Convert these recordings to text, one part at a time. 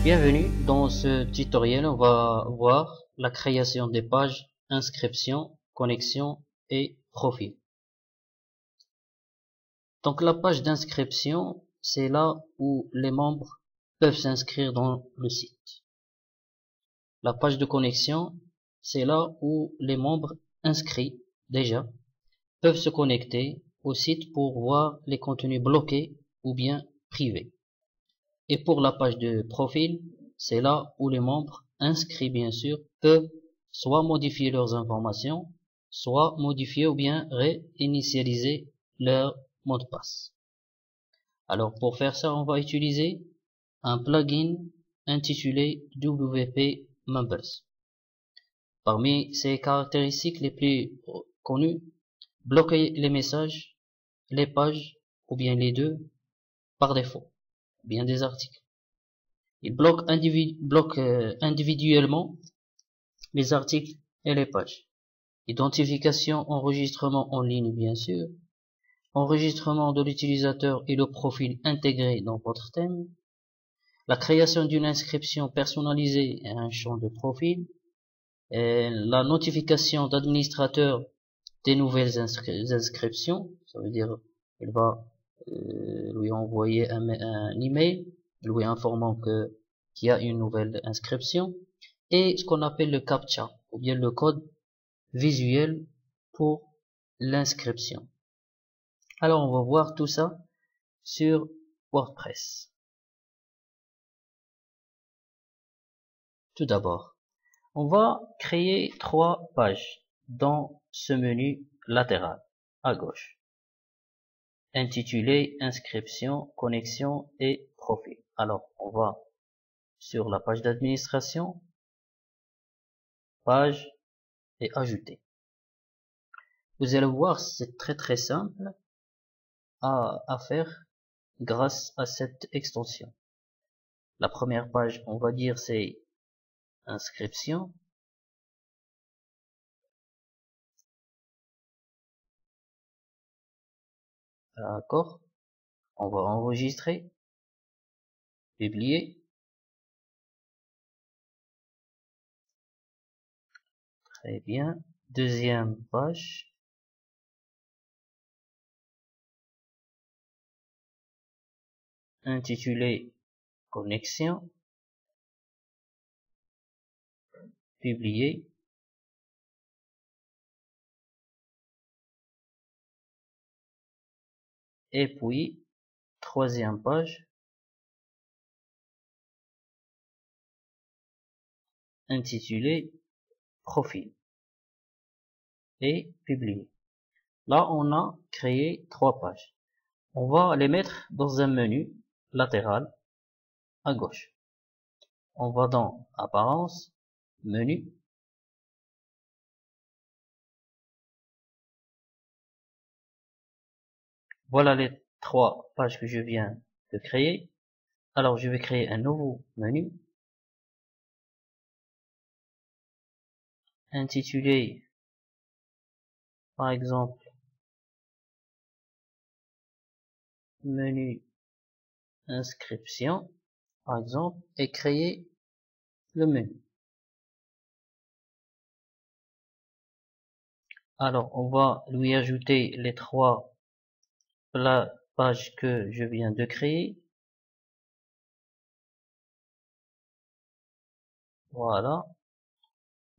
Bienvenue dans ce tutoriel, on va voir la création des pages, inscription, connexion et profil. Donc la page d'inscription, c'est là où les membres peuvent s'inscrire dans le site. La page de connexion, c'est là où les membres inscrits déjà peuvent se connecter au site pour voir les contenus bloqués ou bien privés. Et pour la page de profil, c'est là où les membres inscrits, bien sûr, peuvent soit modifier leurs informations, soit modifier ou bien réinitialiser leur mot de passe. Alors, pour faire ça, on va utiliser un plugin intitulé WP Members. Parmi ses caractéristiques les plus connues, bloquer les messages, les pages, ou bien les deux, par défaut, bien des articles. Il bloque individuellement les articles et les pages. Identification, enregistrement en ligne bien sûr. Enregistrement de l'utilisateur et le profil intégré dans votre thème. La création d'une inscription personnalisée et un champ de profil. Et la notification d'administrateur des nouvelles inscriptions. Ça veut dire il va lui envoyer un email lui informant qu'il y a une nouvelle inscription, et ce qu'on appelle le CAPTCHA, ou bien le code visuel pour l'inscription. Alors on va voir tout ça sur WordPress. Tout d'abord, on va créer 3 pages dans ce menu latéral à gauche, intitulé inscription, connexion et profil. Alors on va sur la page d'administration, page et ajouter. Vous allez voir, c'est très simple à faire grâce à cette extension. La première page, on va dire, c'est inscription. D'accord. On va enregistrer, publier. Très bien. Deuxième page. Intitulé connexion. Publier. Et puis, troisième page. Intitulé profil. Et publier. Là, on a créé 3 pages. On va les mettre dans un menu latéral à gauche. On va dans apparence, menu. Voilà les 3 pages que je viens de créer. Alors je vais créer un nouveau menu intitulé par exemple menu inscription par exemple, et créer le menu. Alors on va lui ajouter les 3 pages que je viens de créer. Voilà.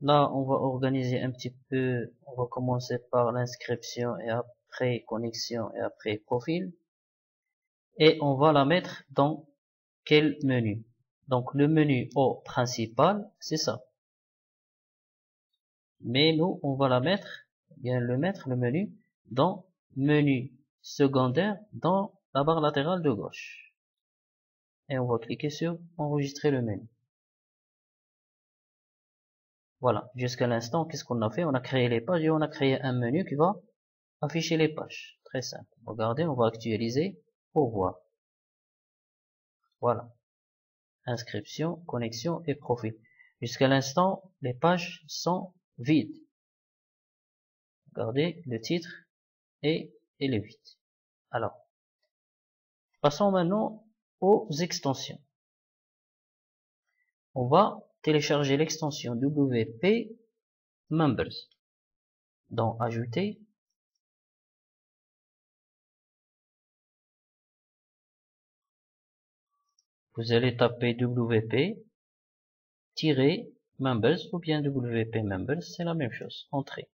Là on va organiser un petit peu, on va commencer par l'inscription et après connexion et après profil. Et on va la mettre dans quel menu? Donc le menu au principal, c'est ça. Mais nous, on va la mettre, bien le menu dans menu secondaire dans la barre latérale de gauche. Et on va cliquer sur enregistrer le menu. Voilà, jusqu'à l'instant, qu'est-ce qu'on a fait? On a créé les pages et on a créé un menu qui va afficher les pages. Très simple. Regardez, on va actualiser pour voir. Voilà. Inscription, connexion et profil. Jusqu'à l'instant, les pages sont vides. Regardez le titre et le vide. Alors, passons maintenant aux extensions. on va télécharger l'extension WP Members. Donc, ajouter. Vous allez taper WP-Members ou bien WP Members, c'est la même chose. Entrée.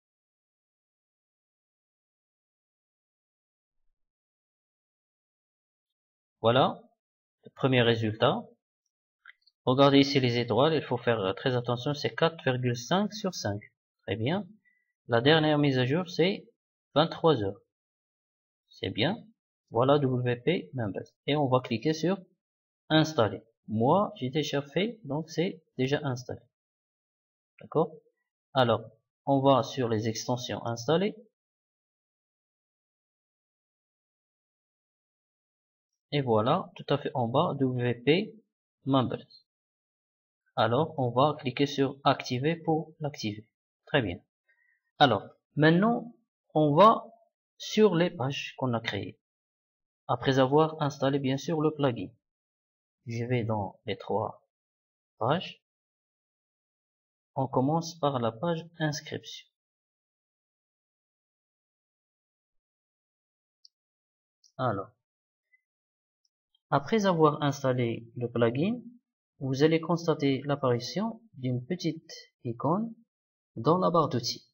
Voilà, le premier résultat. Regardez ici les étoiles, il faut faire très attention, c'est 4,5 sur 5. Très bien. La dernière mise à jour, c'est 23 heures. C'est bien. Voilà WP Members. Et on va cliquer sur installer. Moi, j'ai déjà fait, donc c'est déjà installé. D'accord? Alors, on va sur les extensions installées. Et voilà, tout à fait en bas, WP Members. Alors, on va cliquer sur activer pour l'activer. Très bien. Alors, maintenant, on va sur les pages qu'on a créées. Après avoir installé, bien sûr, le plugin. Je vais dans les 3 pages. On commence par la page inscription. Alors, après avoir installé le plugin, vous allez constater l'apparition d'une petite icône dans la barre d'outils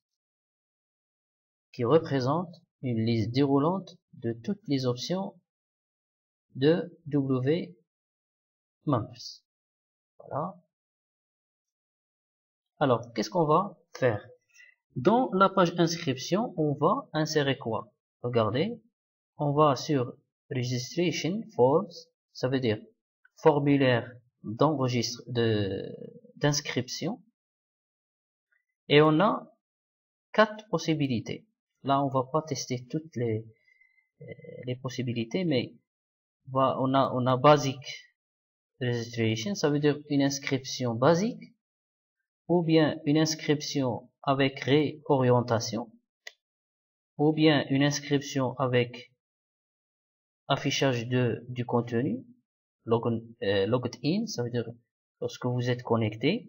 qui représente une liste déroulante de toutes les options de WP Members. Voilà. Alors, qu'est-ce qu'on va faire? Dans la page inscription, on va insérer quoi? Regardez, on va sur Registration Forms, ça veut dire formulaire d'inscription, et on a 4 possibilités. Là, on va pas tester toutes les possibilités, mais on a Basic Registration, ça veut dire une inscription basique, ou bien une inscription avec réorientation, ou bien une inscription avec affichage du contenu, logged in, ça veut dire lorsque vous êtes connecté,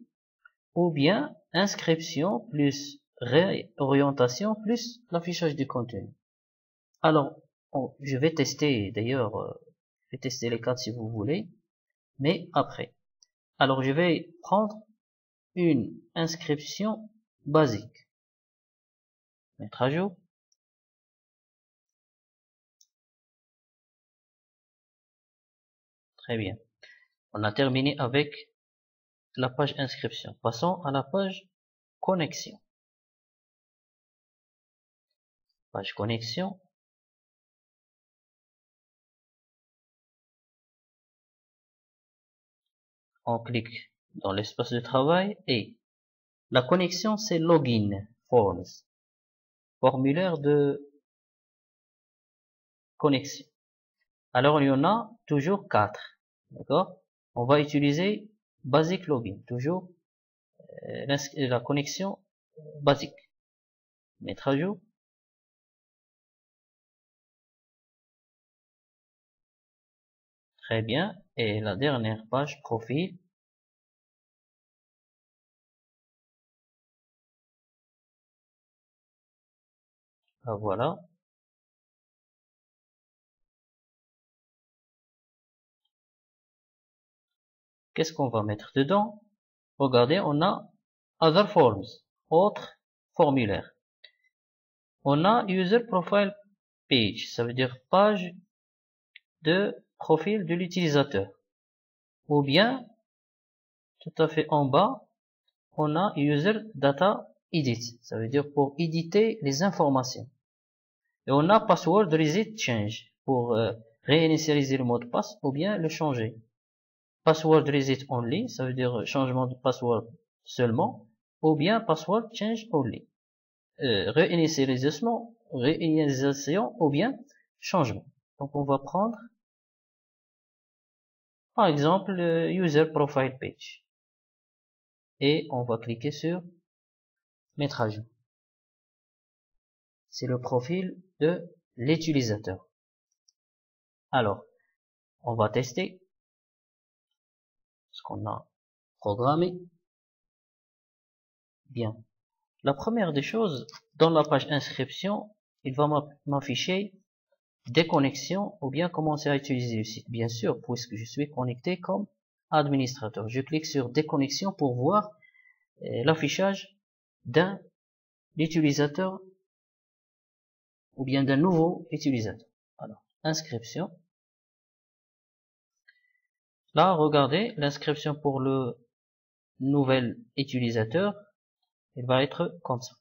ou bien inscription plus réorientation plus l'affichage du contenu. Alors, je vais tester, d'ailleurs, je vais tester les 4 si vous voulez, mais après. Alors, je vais prendre une inscription basique. Mettre à jour. Très bien. On a terminé avec la page inscription. Passons à la page connexion. Page connexion. On clique dans l'espace de travail et la connexion c'est login forms. Formulaire de connexion. Alors il y en a toujours 4. D'accord? On va utiliser basic login. Toujours la connexion basique. Mettre à jour. Très bien. Et la dernière page, profil. Ah, voilà. Qu'est-ce qu'on va mettre dedans? Regardez, on a Other Forms, autres formulaires. On a User Profile Page, ça veut dire page de profil de l'utilisateur. Ou bien, tout à fait en bas, on a User Data Edit, ça veut dire pour éditer les informations. Et on a Password Reset Change, pour réinitialiser le mot de passe ou bien le changer. Password Reset Only, ça veut dire changement de password seulement, ou bien Password Change Only. Réinitialisation ou bien changement. Donc on va prendre par exemple le User Profile Page et on va cliquer sur mettre à jour. C'est le profil de l'utilisateur. Alors on va tester ce qu'on a programmer. Bien. La première des choses, dans la page inscription, il va m'afficher des connexions ou bien commencer à utiliser le site. Bien sûr, puisque je suis connecté comme administrateur. Je clique sur déconnexion pour voir l'affichage d'un utilisateur ou bien d'un nouveau utilisateur. Alors, inscription. Là, regardez, l'inscription pour le nouvel utilisateur, il va être comme ça.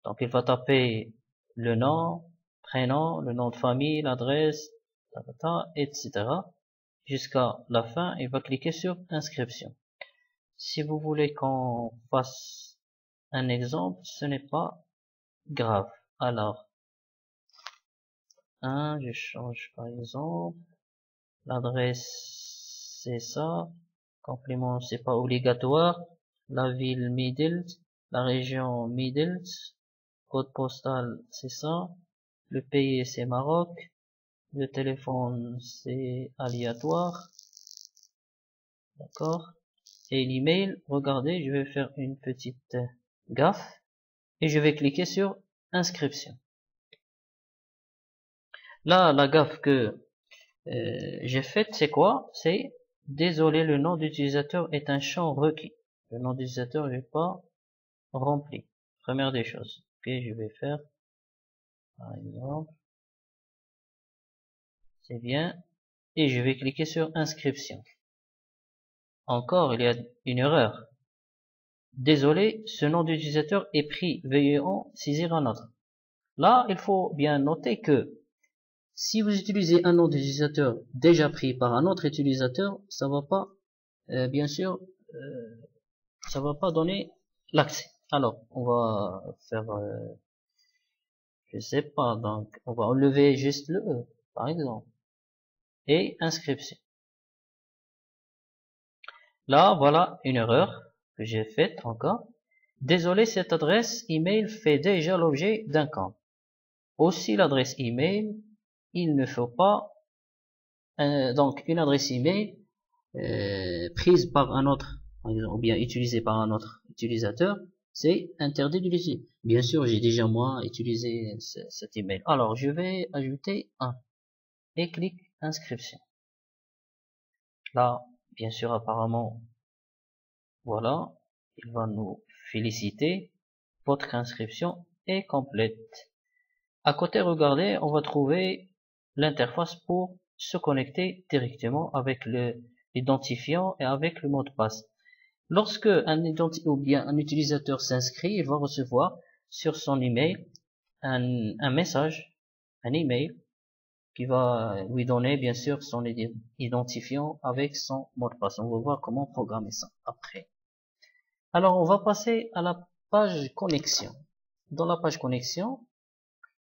Donc, il va taper le nom, prénom, le nom de famille, l'adresse, etc. Jusqu'à la fin, il va cliquer sur inscription. Si vous voulez qu'on fasse un exemple, ce n'est pas grave. Alors, je change par exemple. L'adresse, c'est ça. Complément, c'est pas obligatoire. La ville Middle, la région Middle. Code postal, c'est ça. Le pays, c'est Maroc. Le téléphone, c'est aléatoire. D'accord. Et l'email, regardez, je vais faire une petite gaffe. Et je vais cliquer sur inscription. Là, la gaffe que j'ai faite, c'est quoi? C'est désolé, le nom d'utilisateur est un champ requis. Le nom d'utilisateur n'est pas rempli. Première des choses. Ok, je vais faire, par exemple, c'est bien. Et je vais cliquer sur inscription. Encore, il y a une erreur. Désolé, ce nom d'utilisateur est pris. Veuillez en saisir un autre. Là, il faut bien noter que si vous utilisez un nom d'utilisateur déjà pris par un autre utilisateur, ça va pas, bien sûr, ça va pas donner l'accès. Alors, on va faire, je sais pas, donc on va enlever juste le E, par exemple, et inscription. Là, voilà une erreur que j'ai faite encore. Désolé, cette adresse email fait déjà l'objet d'un camp. Aussi, l'adresse email, il ne faut pas, donc une adresse email prise par un autre, ou bien utilisée par un autre utilisateur, c'est interdit de l'utiliser. Bien sûr, j'ai déjà moi utilisé cet email. Alors, je vais ajouter un et clique inscription. Là, bien sûr, apparemment, voilà, il va nous féliciter. Votre inscription est complète. À côté, regardez, on va trouver l'interface pour se connecter directement avec l'identifiant et avec le mot de passe. Lorsque un utilisateur s'inscrit, il va recevoir sur son email un message, un email qui va lui donner bien sûr son identifiant avec son mot de passe. On va voir comment programmer ça après. Alors on va passer à la page connexion. Dans la page connexion,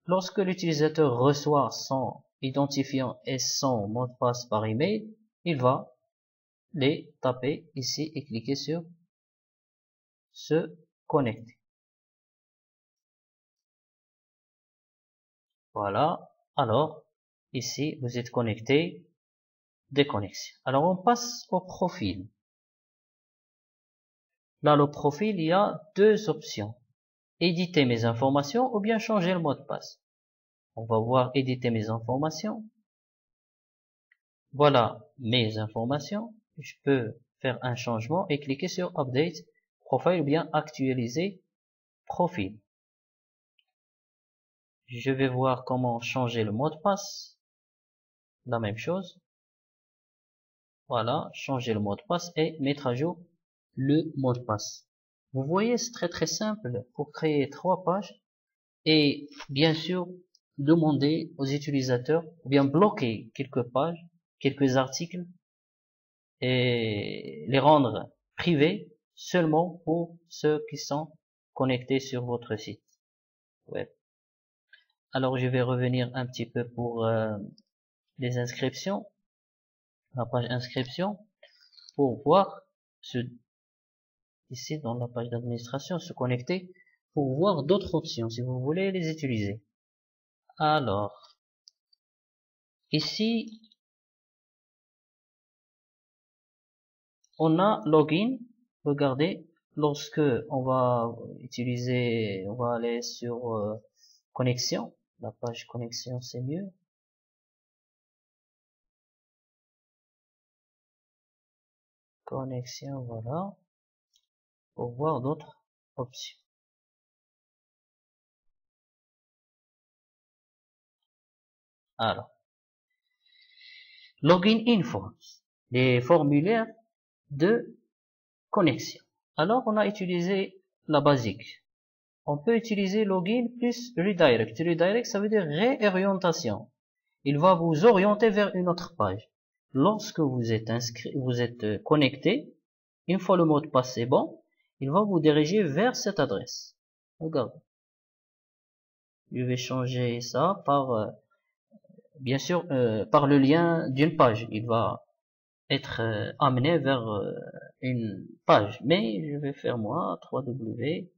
lorsque l'utilisateur reçoit son identifiant et son mot de passe par email, il va les taper ici et cliquer sur se connecter. Voilà. Alors, ici, vous êtes connecté, déconnexion. Alors, on passe au profil. Là, le profil, il y a deux options. Éditer mes informations ou bien changer le mot de passe. On va voir éditer mes informations. Voilà mes informations. Je peux faire un changement et cliquer sur Update Profile ou bien actualiser profil. Je vais voir comment changer le mot de passe. La même chose. Voilà, changer le mot de passe et mettre à jour le mot de passe. Vous voyez, c'est très simple pour créer 3 pages et bien sûr demander aux utilisateurs ou bien bloquer quelques pages, quelques articles et les rendre privés seulement pour ceux qui sont connectés sur votre site web. Alors je vais revenir un petit peu pour les inscriptions, la page inscription, pour voir ici dans la page d'administration se connecter pour voir d'autres options si vous voulez les utiliser. Alors ici On a login. Regardez, lorsque on va aller sur connexion. La page connexion, c'est mieux. Connexion, voilà. Pour voir d'autres options. Alors, login info, les formulaires de connexion. Alors, on a utilisé la basique. On peut utiliser login plus redirect. Redirect, ça veut dire réorientation. Il va vous orienter vers une autre page. Lorsque vous êtes inscrit, vous êtes connecté, une fois le mot de passe est bon, il va vous diriger vers cette adresse. Regardez. Je vais changer ça par, bien sûr, par le lien d'une page. Il va être amené vers une page. Mais je vais faire moi 3W.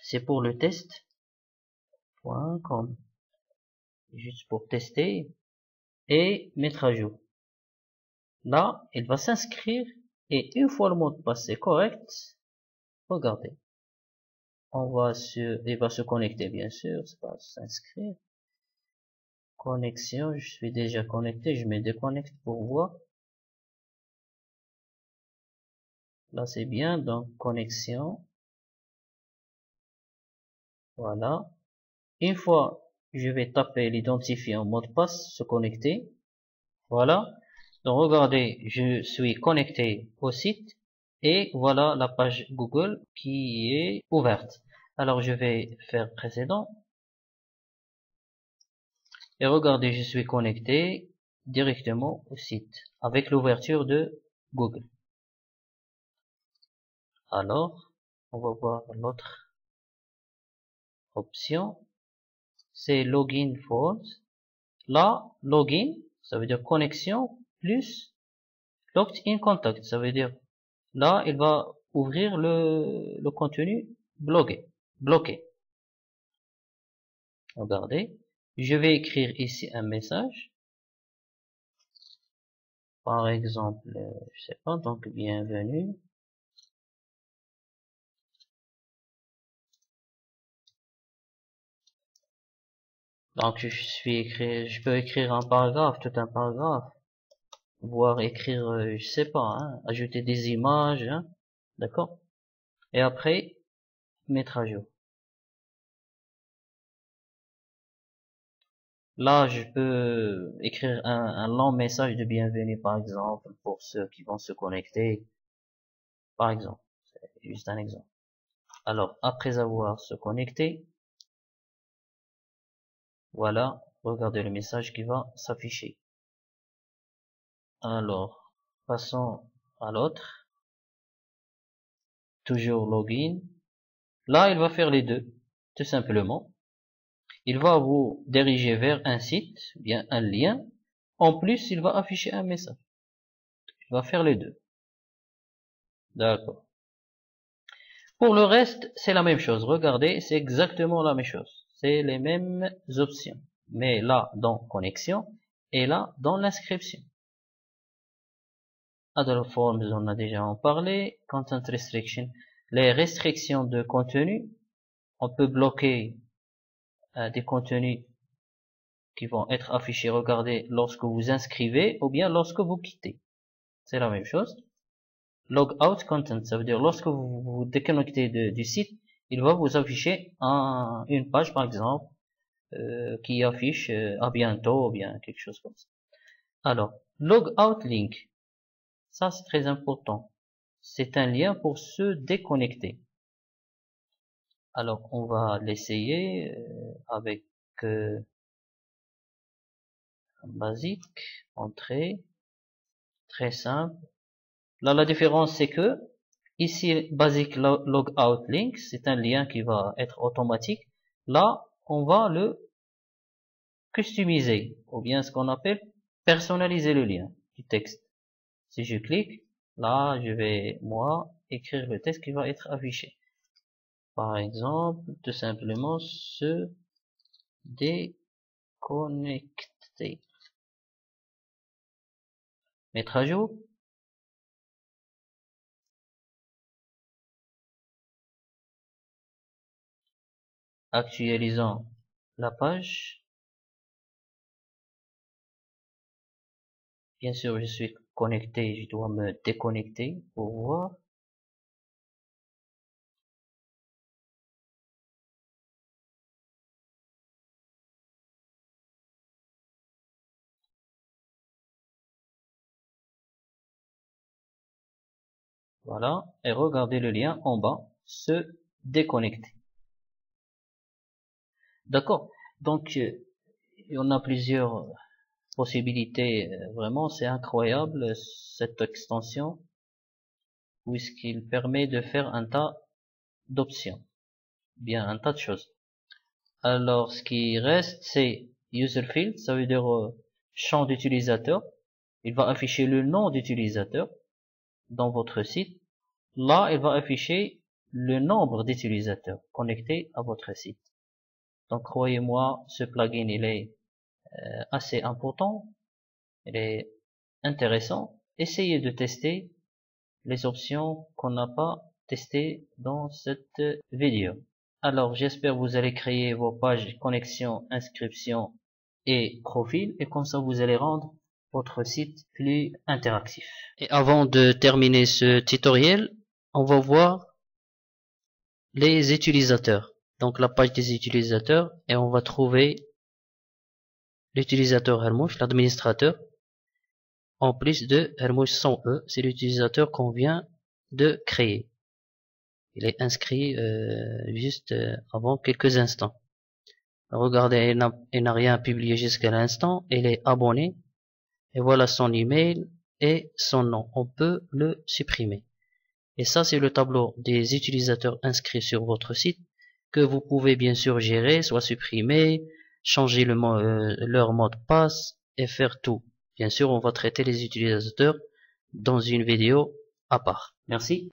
C'est pour le test.com. Juste pour tester et mettre à jour. Là, il va s'inscrire et une fois le mot de passe est correct, regardez. Il va se connecter bien sûr, c'est pas s'inscrire. Connexion, je suis déjà connecté, je me déconnecte pour voir. Là c'est bien, donc connexion. Voilà. Une fois, je vais taper l'identifiant mot de passe, se connecter. Voilà. Donc regardez, je suis connecté au site et voilà la page Google qui est ouverte. Alors je vais faire précédent et regardez, je suis connecté directement au site avec l'ouverture de Google. Alors on va voir l'autre option, c'est login forms. Là, login, ça veut dire connexion plus logged in contact, ça veut dire là, il va ouvrir le contenu bloqué. Regardez, je vais écrire ici un message. Par exemple, je sais pas, donc bienvenue. Donc je peux écrire un paragraphe, tout un paragraphe, voire écrire, je sais pas, hein, ajouter des images, hein, d'accord. Et après mettre à jour. Là, je peux écrire un long message de bienvenue, par exemple, pour ceux qui vont se connecter. Par exemple, c'est juste un exemple. Alors, après avoir se connecté, voilà, regardez le message qui va s'afficher. Alors, passons à l'autre. Toujours login. Là, il va faire les deux, tout simplement. Il va vous diriger vers un site, bien un lien. En plus, il va afficher un message. Il va faire les deux. D'accord. Pour le reste, c'est la même chose. Regardez, c'est exactement la même chose. C'est les mêmes options. Mais là, dans connexion, et là, dans l'inscription. Other forms, on a déjà en parlé. Content restriction. Les restrictions de contenu. On peut bloquer des contenus qui vont être affichés, regardez, lorsque vous inscrivez ou bien lorsque vous quittez. C'est la même chose. Log out content, ça veut dire lorsque vous vous déconnectez du site, il va vous afficher une page par exemple qui affiche à bientôt ou bien quelque chose comme ça. Alors, log out link, ça c'est très important. C'est un lien pour se déconnecter. Alors, on va l'essayer avec basique, entrée, très simple. Là, la différence, c'est que ici, basic logout link, c'est un lien qui va être automatique. Là, on va le customiser, ou bien ce qu'on appelle personnaliser le lien du texte. Si je clique, là, je vais, moi, écrire le texte qui va être affiché. Par exemple, tout simplement, se déconnecter. Mettre à jour. Actualisons la page. Bien sûr, je suis connecté, je dois me déconnecter pour voir. Voilà, et regardez le lien en bas, se déconnecter. D'accord. Donc, on a plusieurs possibilités. Vraiment, c'est incroyable cette extension, puisqu'il permet de faire un tas d'options, bien un tas de choses. Alors, ce qui reste, c'est user field, ça veut dire champ d'utilisateur. Il va afficher le nom d'utilisateur dans votre site. Là, il va afficher le nombre d'utilisateurs connectés à votre site. Donc, croyez-moi, ce plugin, il est assez important, il est intéressant. Essayez de tester les options qu'on n'a pas testées dans cette vidéo. Alors, j'espère que vous allez créer vos pages connexion, inscription et profil, et comme ça, vous allez rendre votre site plus interactif. Et avant de terminer ce tutoriel, on va voir les utilisateurs. Donc, la page des utilisateurs, et on va trouver l'utilisateur Hermouche, l'administrateur, en plus de Hermouche sans E, c'est l'utilisateur qu'on vient de créer. Il est inscrit juste avant quelques instants. Regardez, il n'a rien publié jusqu'à l'instant, il est abonné, et voilà son email et son nom. On peut le supprimer. Et ça, c'est le tableau des utilisateurs inscrits sur votre site, que vous pouvez bien sûr gérer, soit supprimer, changer leur mot de passe, et faire tout. Bien sûr, on va traiter les utilisateurs dans une vidéo à part. Merci.